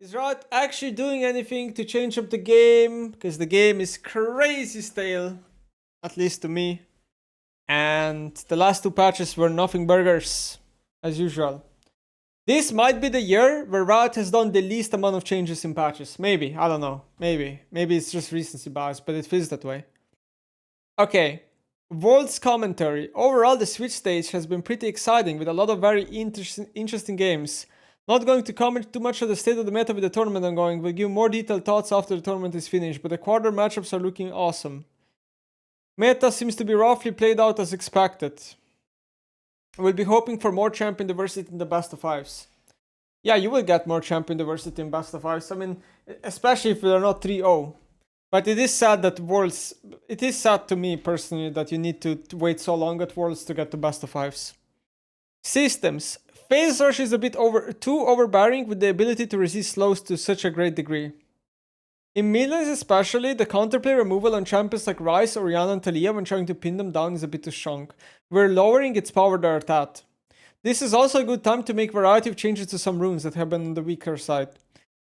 Is Riot actually doing anything to change up the game? Because the game is crazy stale, at least to me. And the last two patches were nothing burgers, as usual. This might be the year where Riot has done the least amount of changes in patches. Maybe, I don't know. Maybe it's just recency bias, but it feels that way. Okay, World's commentary. Overall, the Switch stage has been pretty exciting with a lot of very interesting games. Not going to comment too much on the state of the meta with the tournament ongoing, we'll give more detailed thoughts after the tournament is finished, but the quarter matchups are looking awesome. Meta seems to be roughly played out as expected. We'll be hoping for more champion diversity in the best of fives. Yeah, you will get more champion diversity in best of fives. I mean, especially if they're not 3-0. But it is sad that Worlds... It is sad to me, personally, that you need to wait so long at Worlds to get to best of fives. Systems. Phase Rush is a bit too overbearing with the ability to resist slows to such a great degree. In mid-lanes especially, the counterplay removal on champions like Ryze, Orianna and Taliyah when trying to pin them down is a bit too strong. We're lowering its power there at that. This is also a good time to make variety of changes to some runes that have been on the weaker side.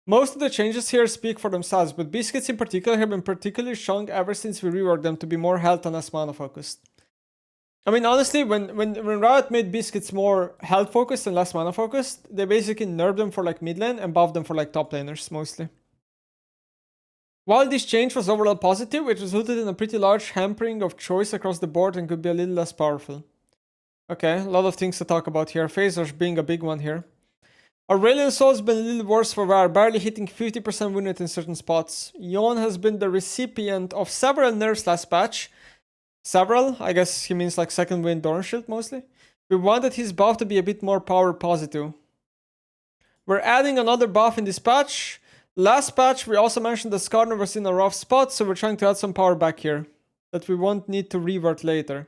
Most of the changes here speak for themselves, but Biscuits in particular have been particularly strong ever since we reworked them to be more health and less mana focused. I mean, honestly, when Riot made Biscuits more health focused and less mana focused, they basically nerfed them for like mid lane and buffed them for like top laners mostly. While this change was overall positive, it resulted in a pretty large hampering of choice across the board and could be a little less powerful. Okay, a lot of things to talk about here. Phase Rush being a big one here. Aurelion Soul's been a little worse for wear, barely hitting 50% win rate in certain spots. Yon has been the recipient of several nerfs last patch. Several? I guess he means like second win Doran Shield mostly. We wanted his buff to be a bit more power positive. We're adding another buff in this patch. Last patch we also mentioned that Skarner was in a rough spot, so we're trying to add some power back here. That we won't need to revert later.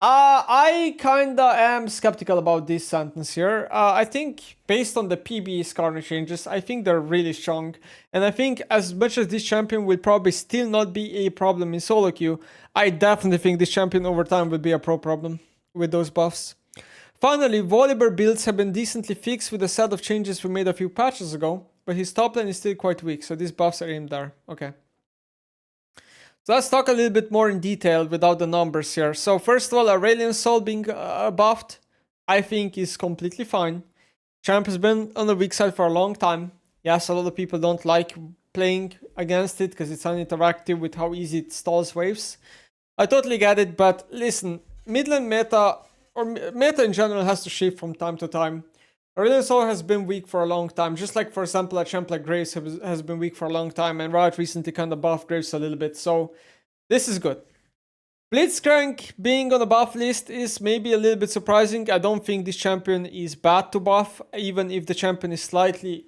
I kinda am skeptical about this sentence here. I think based on the PB Skarner changes, I think they're really strong. And I think as much as this champion will probably still not be a problem in solo queue, I definitely think this champion over time will be a pro problem with those buffs. Finally, Volibear builds have been decently fixed with a set of changes we made a few patches ago, but his top lane is still quite weak, so these buffs are aimed there. Okay. So let's talk a little bit more in detail without the numbers here. So first of all, Aurelion Sol being buffed, I think is completely fine. Champ has been on the weak side for a long time. Yes, a lot of people don't like playing against it because it's uninteractive with how easy it stalls waves. I totally get it, but listen, mid lane meta, or meta in general, has to shift from time to time. Aurelion Sol has been weak for a long time, just like, for example, a champ like Graves has been weak for a long time, and Riot recently kind of buffed Graves a little bit, so this is good. Blitzcrank being on the buff list is maybe a little bit surprising. I don't think this champion is bad to buff, even if the champion is slightly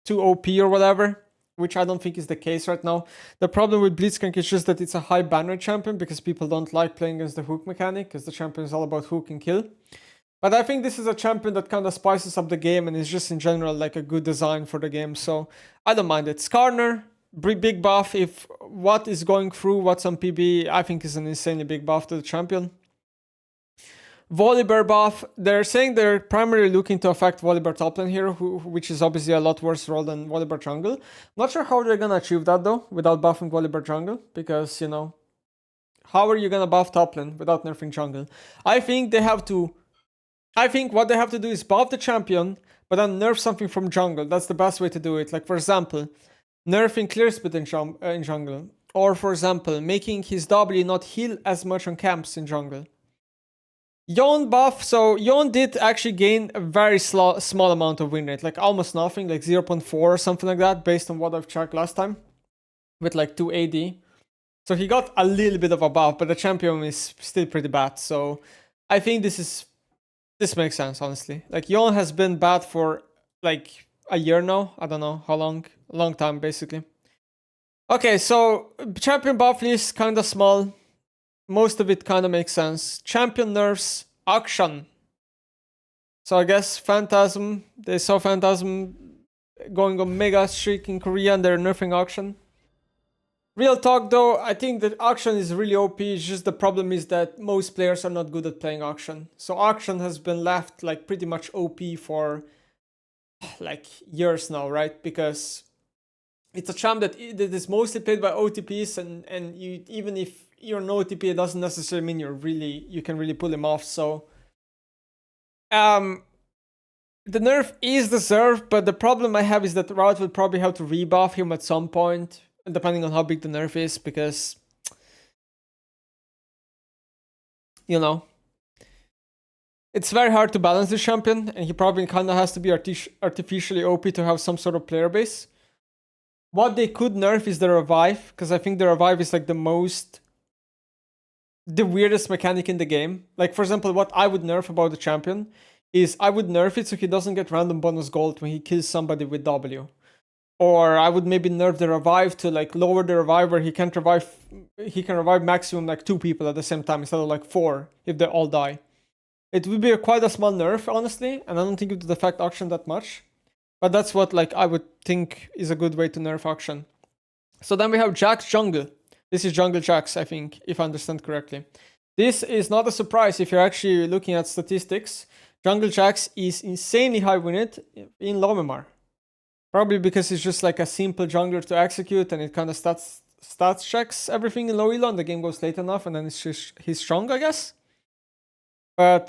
too OP or whatever, which I don't think is the case right now. The problem with Blitzcrank is just that it's a high ban rate champion because people don't like playing against the hook mechanic, because the champion is all about hook and kill. But I think this is a champion that kind of spices up the game and is just in general like a good design for the game, so I don't mind it. Skarner, big buff. If what is going through what's on PB, I think is an insanely big buff to the champion. Volibear buff, they're saying they're primarily looking to affect Volibear top lane here, which is obviously a lot worse role than Volibear jungle. Not sure how they're gonna achieve that though, without buffing Volibear jungle, because, you know, how are you gonna buff top lane without nerfing jungle? I think what they have to do is buff the champion, but then nerf something from jungle. That's the best way to do it. Like, for example, nerfing clear split in jungle. Or, for example, making his W not heal as much on camps in jungle. Yon buff, so Yon did actually gain a very small amount of win rate. Like, almost nothing, like 0.4 or something like that, based on what I've checked last time. With like 2 AD. So he got a little bit of a buff, but the champion is still pretty bad. So I think this makes sense, honestly. Like, Yon has been bad for, like, a year now. I don't know how long. A long time, basically. Okay, so champion buff list, kind of small. Most of it kind of makes sense. Champion nerfs, Akshan. So I guess Phantasm, they saw Phantasm going on mega streak in Korea and they're nerfing Akshan. Real talk though, I think that Akshan is really OP, it's just the problem is that most players are not good at playing Akshan. So Akshan has been left like pretty much OP for like years now, right? Because it's a champ that is mostly played by OTPs, and you, even if you're an OTP, it doesn't necessarily mean you can really pull him off. So the nerf is deserved, but the problem I have is that Riot will probably have to rebuff him at some point, depending on how big the nerf is, because, you know, it's very hard to balance the champion, and he probably kind of has to be artificially OP to have some sort of player base. What they could nerf is the revive, because I think the revive is like the weirdest mechanic in the game. Like, for example, what I would nerf about the champion is I would nerf it so he doesn't get random bonus gold when he kills somebody with W. Or I would maybe nerf the revive to like lower the revive where he can revive maximum like 2 people at the same time instead of like 4 if they all die. It would be quite a small nerf, honestly, and I don't think it would affect Auction that much. But that's what like I would think is a good way to nerf Auction. So then we have Jax Jungle. This is Jungle Jax, I think, if I understand correctly. This is not a surprise if you're actually looking at statistics. Jungle Jax is insanely high win rate in low MMR. Probably because it's just like a simple jungler to execute, and it kind of stats checks everything in low elo, and the game goes late enough, and then he's strong, I guess. But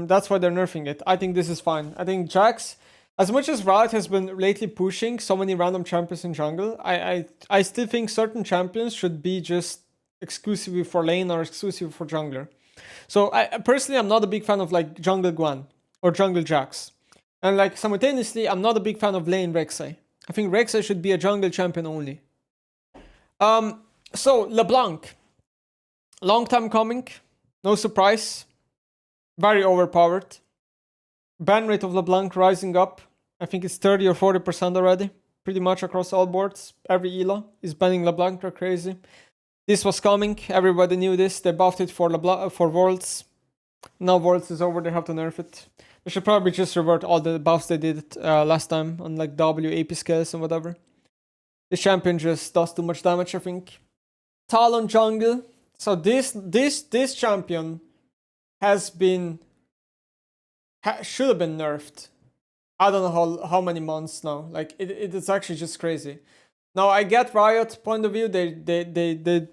that's why they're nerfing it. I think this is fine. I think Jax, as much as Riot has been lately pushing so many random champions in jungle, I still think certain champions should be just exclusively for lane or exclusively for jungler. So I personally, I'm not a big fan of like jungle Guan or jungle Jax. And like simultaneously, I'm not a big fan of lane Rek'Sai. I think Rek'Sai should be a jungle champion only. So LeBlanc, long time coming, no surprise, very overpowered. Ban rate of LeBlanc rising up. I think it's 30 or 40% already, pretty much across all boards. Every elo is banning LeBlanc like crazy. This was coming. Everybody knew this. They buffed it for Worlds. Now Worlds is over. They have to nerf it. They should probably just revert all the buffs they did last time on like W, AP scales and whatever. This champion just does too much damage, I think. Talon jungle. So this champion has been should have been nerfed. I don't know how many months now. Like it's actually just crazy. Now I get Riot's point of view. They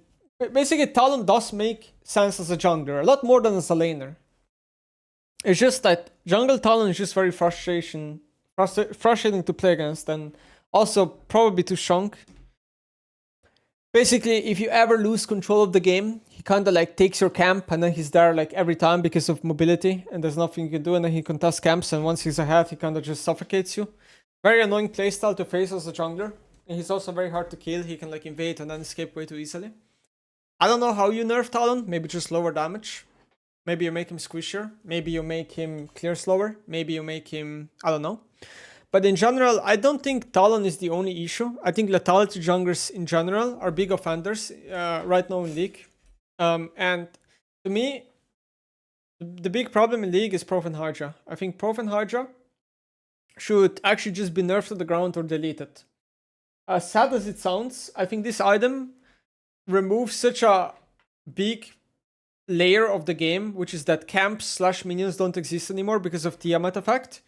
basically Talon does make sense as a jungler, a lot more than as a laner. It's just that jungle Talon is just very frustrating to play against, and also probably too strong. Basically, if you ever lose control of the game, he kind of like takes your camp, and then he's there like every time because of mobility, and there's nothing you can do, and then he contests camps, and once he's ahead, he kind of just suffocates you. Very annoying playstyle to face as a jungler, and he's also very hard to kill. He can like invade and then escape way too easily. I don't know how you nerf Talon, maybe just lower damage. Maybe you make him squishier. Maybe you make him clear slower. Maybe you make him, I don't know. But in general, I don't think Talon is the only issue. I think lethality junglers in general are big offenders right now in League. And to me, the big problem in League is Prof and Hydra. I think Prof and Hydra should actually just be nerfed to the ground or deleted. As sad as it sounds, I think this item removes such a big layer of the game, which is that camps / minions don't exist anymore because of Tiamat effect,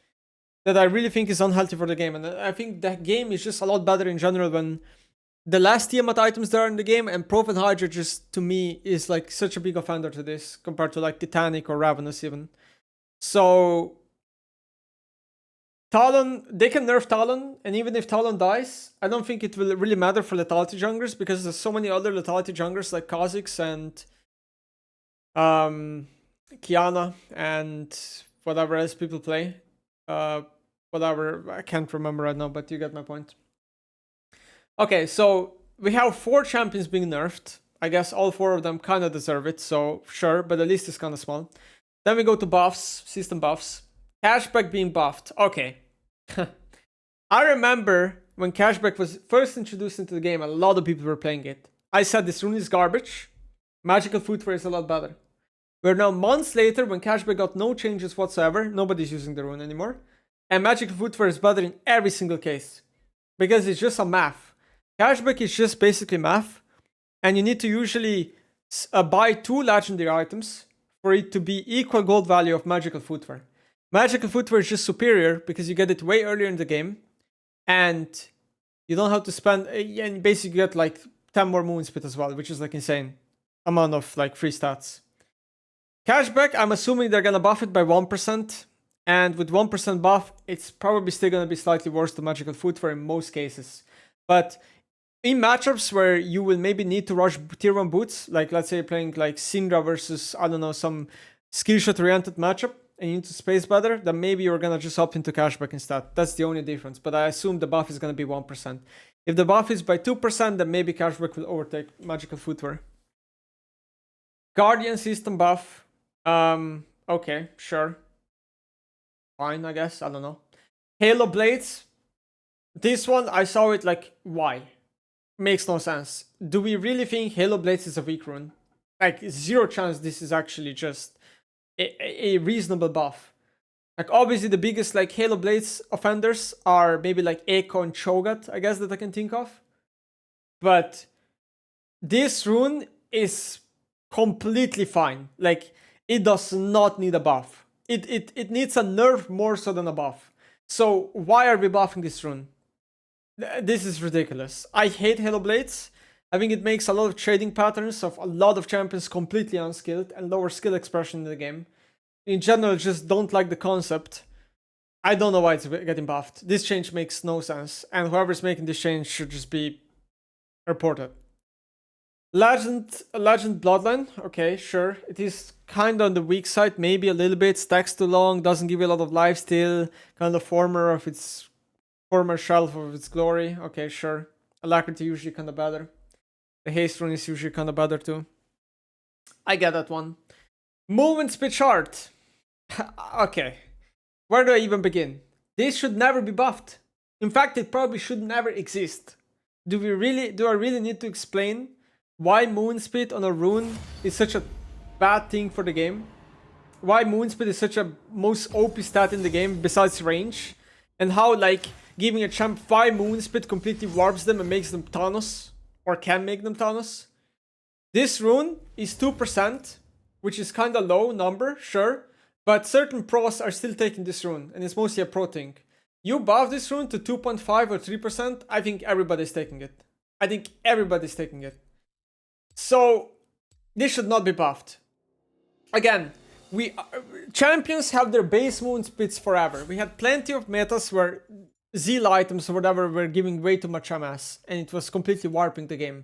that I really think is unhealthy for the game. And I think that game is just a lot better in general when the last Tiamat items there in the game, and Prof and Hydra just, to me, is like such a big offender to this compared to like Titanic or Ravenous even. So Talon, they can nerf Talon, and even if Talon dies, I don't think it will really matter for lethality junglers, because there's so many other lethality junglers like Kha'Zix and Kiana and whatever else people play. Whatever, I can't remember right now, but you get my point. Okay, so we have 4 champions being nerfed. I guess all 4 of them kind of deserve it, so sure, but the list is kind of small. Then we go to buffs, system buffs. Cashback being buffed. Okay. I remember when Cashback was first introduced into the game, a lot of people were playing it. I said this rune is garbage. Magical Footwear is a lot better. We're now months later when Cashback got no changes whatsoever. Nobody's using the rune anymore. And Magical Footwear is better in every single case. Because it's just a math. Cashback is just basically math. And you need to usually buy 2 legendary items for it to be equal gold value of Magical Footwear. Magical Footwear is just superior because you get it way earlier in the game. And You don't have to spend, and basically get like 10 more moon spit as well, which is like insane amount of like free stats. Cashback, I'm assuming they're gonna buff it by 1%, and with 1% buff, it's probably still gonna be slightly worse than Magical Footwear in most cases. But in matchups where you will maybe need to rush tier 1 boots, like let's say you're playing like Syndra versus, I don't know, some skill shot oriented matchup, and you need to space better, then maybe you're gonna just opt into cashback instead. That's the only difference, but I assume the buff is gonna be 1%. If the buff is by 2%, then maybe cashback will overtake Magical Footwear. Guardian system buff. Okay, sure. Fine, I guess, I don't know. Halo Blades. This one, I saw it like, why? Makes no sense. Do we really think Halo Blades is a weak rune? Like, zero chance this is actually just a reasonable buff. Like, obviously the biggest like Halo Blades offenders are maybe like Echo and Cho'Gath, I guess, that I can think of. But this rune is completely fine. Like, it does not need a buff. It needs a nerf more so than a buff. So why are we buffing this rune? This is ridiculous. I hate Halo Blades. I think it makes a lot of trading patterns of a lot of champions completely unskilled and lower skill expression in the game. In general, just don't like the concept. I don't know why it's getting buffed. This change makes no sense, and whoever's making this change should just be reported. Legend Bloodline. Okay, sure. It is kind of on the weak side, maybe a little bit. Stacks too long, doesn't give you a lot of lifesteal. Kind of former shelf of its glory. Okay, sure. Alacrity usually kind of better. The haste rune is usually kind of better too. I get that one. Movement speed chart. Okay. Where do I even begin? This should never be buffed. In fact, it probably should never exist. Do I really need to explain why moon speed on a rune is such a bad thing for the game? Why moon speed is such a most OP stat in the game besides range? And how like giving a champ 5 moon speed completely warps them and makes them Thanos? Or can make them Thanos? This rune is 2%, which is kind of low number, sure. But certain pros are still taking this rune, and it's mostly a pro thing. You buff this rune to 2.5 or 3%, I think everybody's taking it. I think everybody's taking it. So, this should not be buffed. Again, champions have their base moon speeds forever. We had plenty of metas where Zeal items or whatever were giving way too much MS, and it was completely warping the game.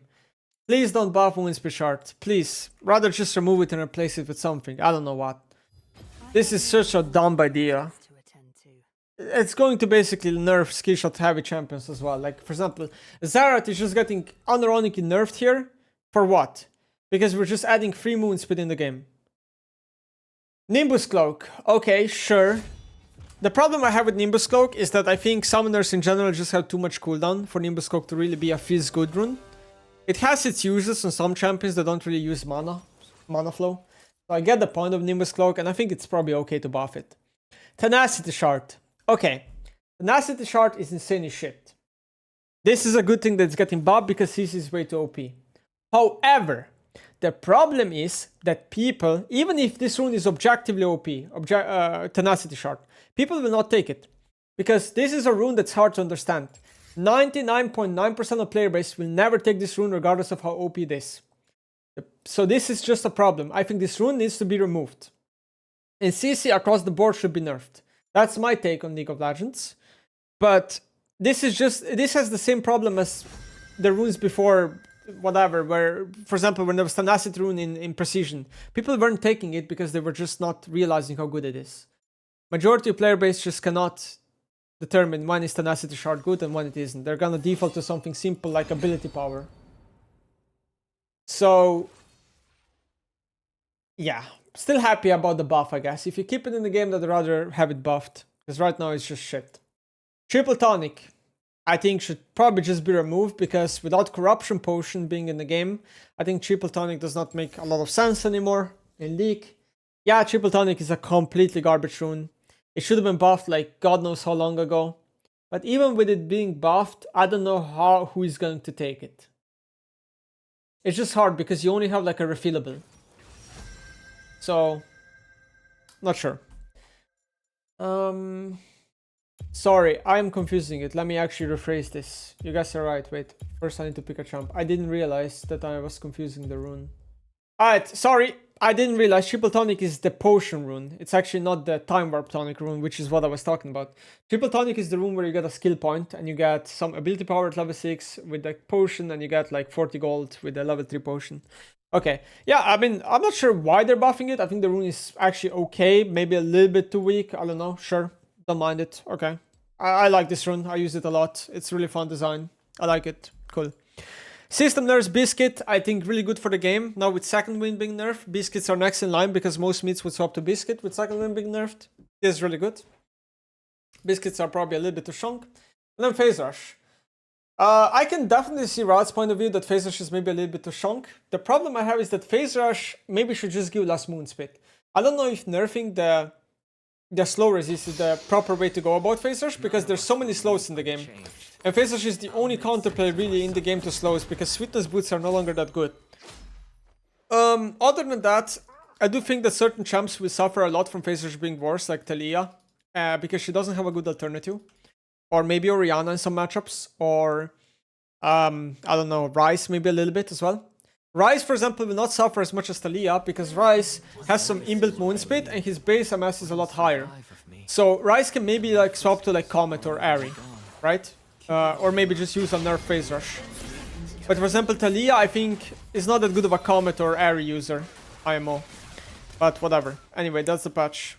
Please don't buff moon speed chart. Please. Rather just remove it and replace it with something. I don't know what. This is such a dumb idea. It's going to basically nerf skill shot heavy champions as well. Like, for example, Xerath is just getting unironically nerfed here. For what? Because we're just adding free moon speed in the game. Nimbus Cloak. Okay, sure. The problem I have with Nimbus Cloak is that I think summoners in general just have too much cooldown for Nimbus Cloak to really be a feels good rune. It has its uses on some champions that don't really use mana flow. So I get the point of Nimbus Cloak, and I think it's probably okay to buff it. Tenacity Shard. Okay. Tenacity Shard is insanely shit. This is a good thing that's getting buffed because CC is way too OP. However, the problem is that people, even if this rune is objectively OP, Tenacity Shard, people will not take it. Because this is a rune that's hard to understand. 99.9% of player base will never take this rune regardless of how OP it is. So this is just a problem. I think this rune needs to be removed. And CC across the board should be nerfed. That's my take on League of Legends. But this has the same problem as the runes before, whatever, where, for example, when there was Tenacity rune in Precision, people weren't taking it because they were just not realizing how good it is. Majority of player base just cannot determine when is Tenacity Shard good and when it isn't. They're gonna default to something simple like ability power. So, yeah, still happy about the buff, I guess. If you keep it in the game, I'd rather have it buffed, because right now it's just shit. Triple Tonic, I think should probably just be removed, because without Corruption Potion being in the game, I think Triple Tonic does not make a lot of sense anymore in League. Yeah, Triple Tonic is a completely garbage rune. It should have been buffed like God knows how long ago. But even with it being buffed, I don't know who is going to take it. It's just hard because you only have like a refillable. So, not sure. Sorry, I am confusing it. Let me actually rephrase this. You guys are right. Wait, first I need to pick a champ. I didn't realize that I was confusing the rune. Alright, sorry. I didn't realize Triple Tonic is the potion rune. It's actually not the Time Warp Tonic rune, which is what I was talking about. Triple Tonic is the rune where you get a skill point and you get some ability power at level 6 with the potion, and you get like 40 gold with the level 3 potion. Okay, yeah, I mean, I'm not sure why they're buffing it. I think the rune is actually okay. Maybe a little bit too weak. I don't know. Sure. Don't mind it. Okay. I like this rune. I use it a lot. It's really fun design. I like it. Cool. System nerfs Biscuit, I think really good for the game. Now with second wind being nerfed, Biscuits are next in line because most meats would swap to Biscuit with second wind being nerfed. This is really good. Biscuits are probably a little bit too strong. And then Phase Rush. I can definitely see Rod's point of view that Phase Rush is maybe a little bit too strong. The problem I have is that Phase Rush maybe should just give less moon spit. I don't know if nerfing the slow resist is the proper way to go about Phase Rush, because there's so many slows in the game. And Phase Rush is the only counterplay really in the game to slows, because Sweetness Boots are no longer that good. Other than that, I do think that certain champs will suffer a lot from Phase Rush being worse, like Talia, because she doesn't have a good alternative. Or maybe Orianna in some matchups, or I don't know, Ryze maybe a little bit as well. Ryze, for example, will not suffer as much as Talia, because Ryze has some inbuilt moon speed and his base MS is a lot higher. So Ryze can maybe like swap to like Comet or Airy, right? Or maybe just use a nerf Phase Rush. But for example, Talia, I think, is not that good of a Comet or Airy user, IMO. But whatever. Anyway, that's the patch.